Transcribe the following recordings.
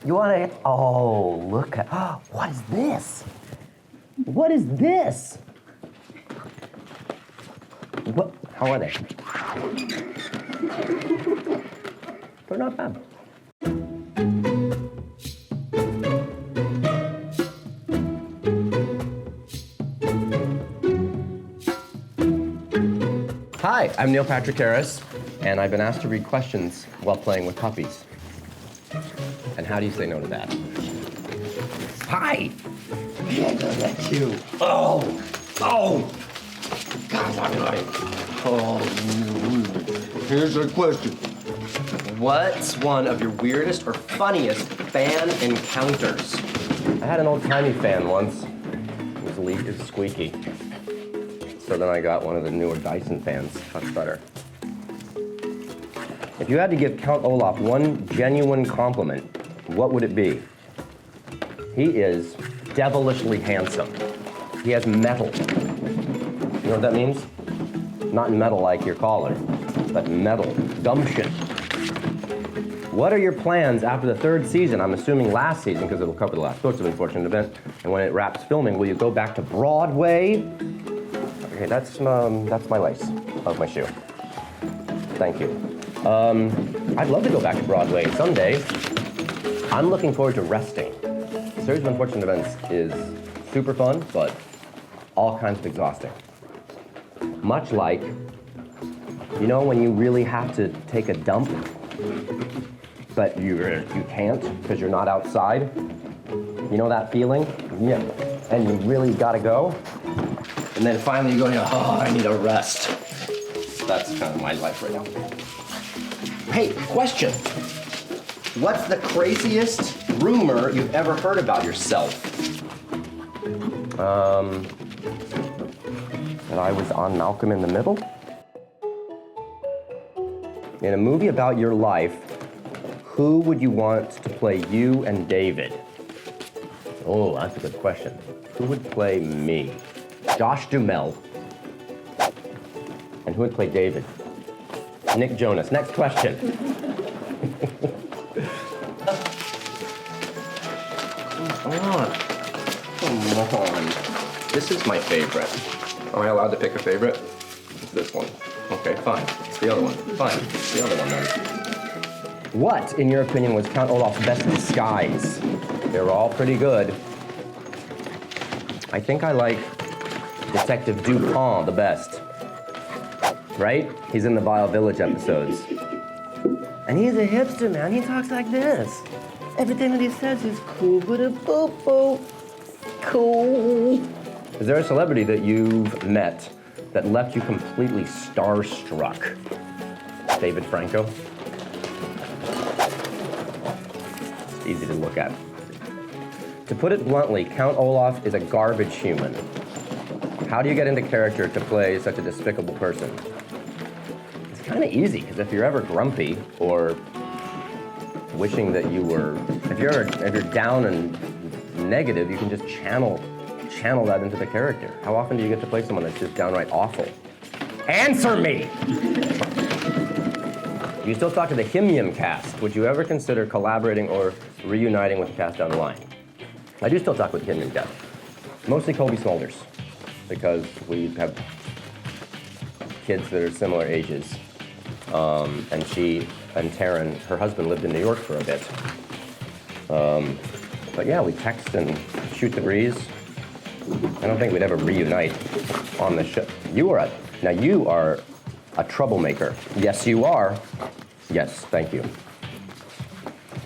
You wanna, oh, look at, what is this? What is this? What, how are they? They're not bad. Hi, I'm Neil Patrick Harris, and I've been asked to read questions while playing with puppies. And how do you say no to that? Hi! Yeah, that's you. Oh! God, I'm right. Oh, here's the question. What's one of your weirdest or funniest fan encounters? I had an old-timey fan once. His leak is squeaky. So then I got one of the newer Dyson fans. Much better. If you had to give Count Olaf one genuine compliment, what would it be? He is devilishly handsome. He has metal. You know what that means? Not metal like your collar, but metal, gumption. What are your plans after the third season? I'm assuming last season, because it'll cover the last books of Unfortunate Event. And when it wraps filming, will you go back to Broadway? Okay, that's my lace of my shoe. Thank you. I'd love to go back to Broadway someday. I'm looking forward to resting. The series of Unfortunate Events is super fun, but all kinds of exhausting. Much like, you know, when you really have to take a dump, but you can't because you're not outside? You know that feeling? Yeah. And you really gotta go? And then finally you go, oh, I need a rest. That's kind of my life right now. Hey, question. What's the craziest rumor you've ever heard about yourself? That I was on Malcolm in the Middle? In a movie about your life, who would you want to play you and David? Oh, that's a good question. Who would play me? Josh Duhamel. And who would play David? Nick Jonas. Next question. Come on. This is my favorite. Am I allowed to pick a favorite? It's this one. Okay, fine. It's the other one. Fine. It's the other one then. What, in your opinion, was Count Olaf's best disguise? They were all pretty good. I think I like Detective Dupont the best. Right? He's in the Vile Village episodes. And he's a hipster, man. He talks like this. Everything that he says is cool, but a boo-boo. Cool. Is there a celebrity that you've met that left you completely starstruck? David Franco. It's easy to look at. To put it bluntly, Count Olaf is a garbage human. How do you get into character to play such a despicable person? It's kind of easy, because if you're ever grumpy or wishing that you were, if you're down and negative, you can just channel that into the character. How often do you get to play someone that's just downright awful? Answer me! You still talk to the Him cast. Would you ever consider collaborating or reuniting with the cast down the line? I do still talk with the Him cast. Mostly Colby Smulders, because we have kids that are similar ages. And she and Taryn, her husband, lived in New York for a bit. But yeah, we text and shoot the breeze. I don't think we'd ever reunite on the show. You are a troublemaker. Yes, you are. Yes, thank you.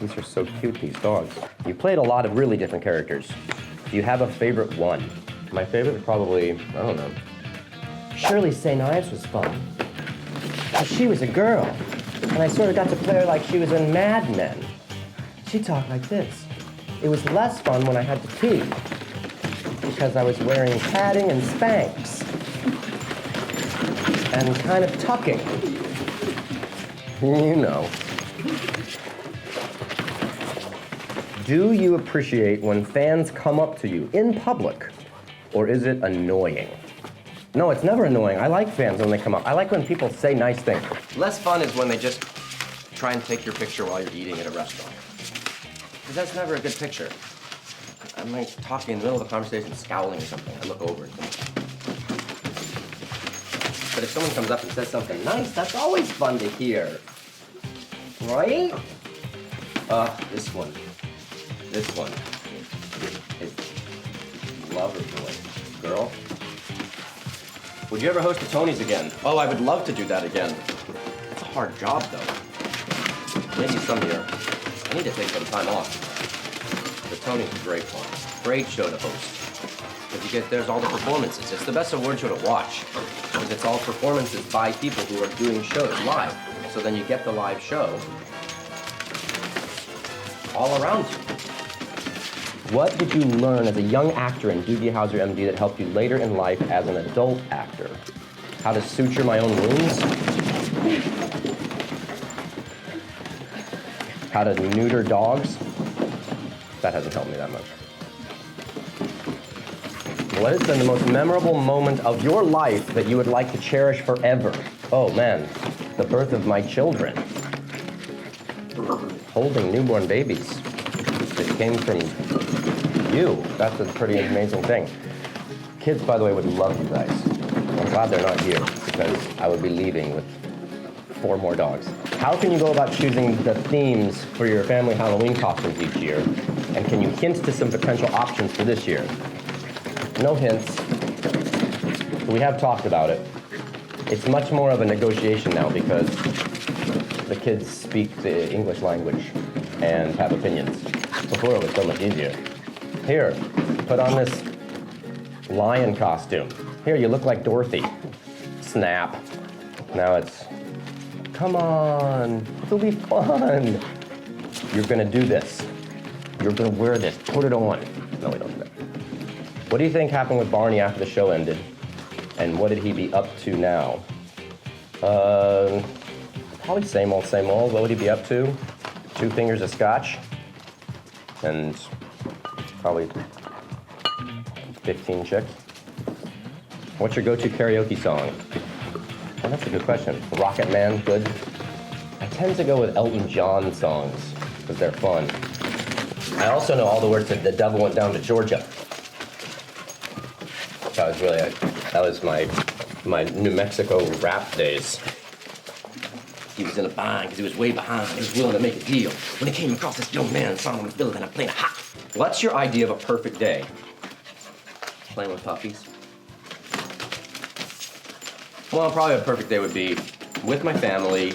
These are so cute, these dogs. You played a lot of really different characters. Do you have a favorite one? My favorite is probably, I don't know. Shirley St. Ives was fun. She was a girl, and I sort of got to play her like she was in Mad Men. She talked like this. It was less fun when I had to pee, because I was wearing padding and Spanx, and kind of tucking. You know. Do you appreciate when fans come up to you in public, or is it annoying? No, it's never annoying. I like fans when they come up. I like when people say nice things. Less fun is when they just try and take your picture while you're eating at a restaurant. Because that's never a good picture. I'm like talking in the middle of a conversation, scowling or something. I look over at them. But if someone comes up and says something nice, that's always fun to hear. Right? This one. This one is lover boy. Girl. Would you ever host the Tonys again? Oh, I would love to do that again. It's a hard job, though. Maybe some year. I need to take some time off. The Tonys is great fun. Great show to host. Because there's all the performances. It's the best award show to watch. Because it's all performances by people who are doing shows live. So then you get the live show all around you. What did you learn as a young actor in Doogie Howser MD that helped you later in life as an adult actor? How to suture my own wounds? How to neuter dogs? That hasn't helped me that much. What has been the most memorable moment of your life that you would like to cherish forever? Oh man, the birth of my children. Holding newborn babies that came from you. That's a pretty amazing thing. Kids, by the way, would love you guys. I'm glad they're not here because I would be leaving with 4 more dogs. How can you go about choosing the themes for your family Halloween costumes each year? And can you hint to some potential options for this year? No hints. We have talked about it. It's much more of a negotiation now because the kids speak the English language and have opinions. Before it was so much easier. Here, put on this lion costume. Here, you look like Dorothy. Snap. Now it's, come on, it'll be fun. You're gonna do this. You're gonna wear this, put it on. No, we don't do that. What do you think happened with Barney after the show ended? And what did he be up to now? Probably same old, same old. What would he be up to? 2 fingers of scotch. And probably 15 chicks. What's your go-to karaoke song? Well, that's a good question. Rocket Man, good. I tend to go with Elton John songs because they're fun. I also know all the words to The Devil Went Down to Georgia. That was my New Mexico rap days. He was in a bind because he was way behind. He was willing to make a deal. When he came across this young man, saw him in the field, and I played a hot. What's your idea of a perfect day? Playing with puppies? Well, probably a perfect day would be with my family,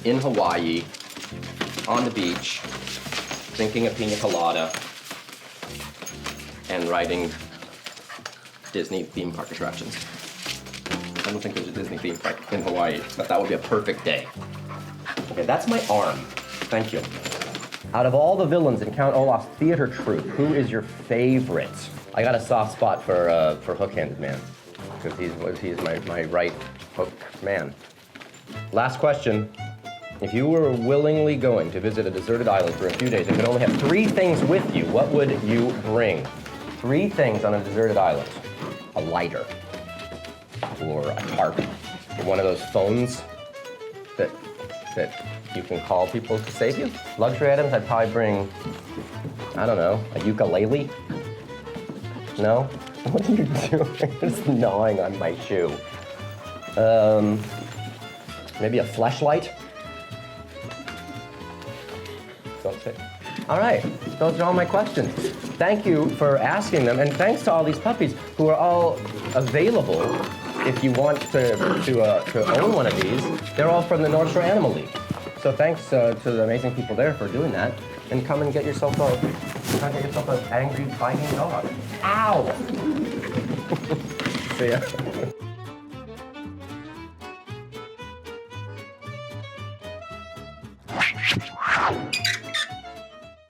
in Hawaii, on the beach, drinking a pina colada, and riding Disney theme park attractions. I don't think there's a Disney theme park in Hawaii, but that would be a perfect day. Okay, that's my arm. Thank you. Out of all the villains in Count Olaf's theater troupe, who is your favorite? I got a soft spot for Hook-Handed Man, because he's my right hook man. Last question. If you were willingly going to visit a deserted island for a few days and could only have 3 things with you, what would you bring? 3 things on a deserted island. A lighter. Or a tarp. One of those phones that you can call people to save you. Luxury items, I'd probably bring, I don't know, a ukulele? No? What are you doing? You're just gnawing on my shoe. Maybe a fleshlight? All right, those are all my questions. Thank you for asking them, and thanks to all these puppies who are all available if you want to own one of these. They're all from the North Shore Animal League. So thanks to the amazing people there for doing that. And come and get yourself an angry, biting dog. Ow! See ya.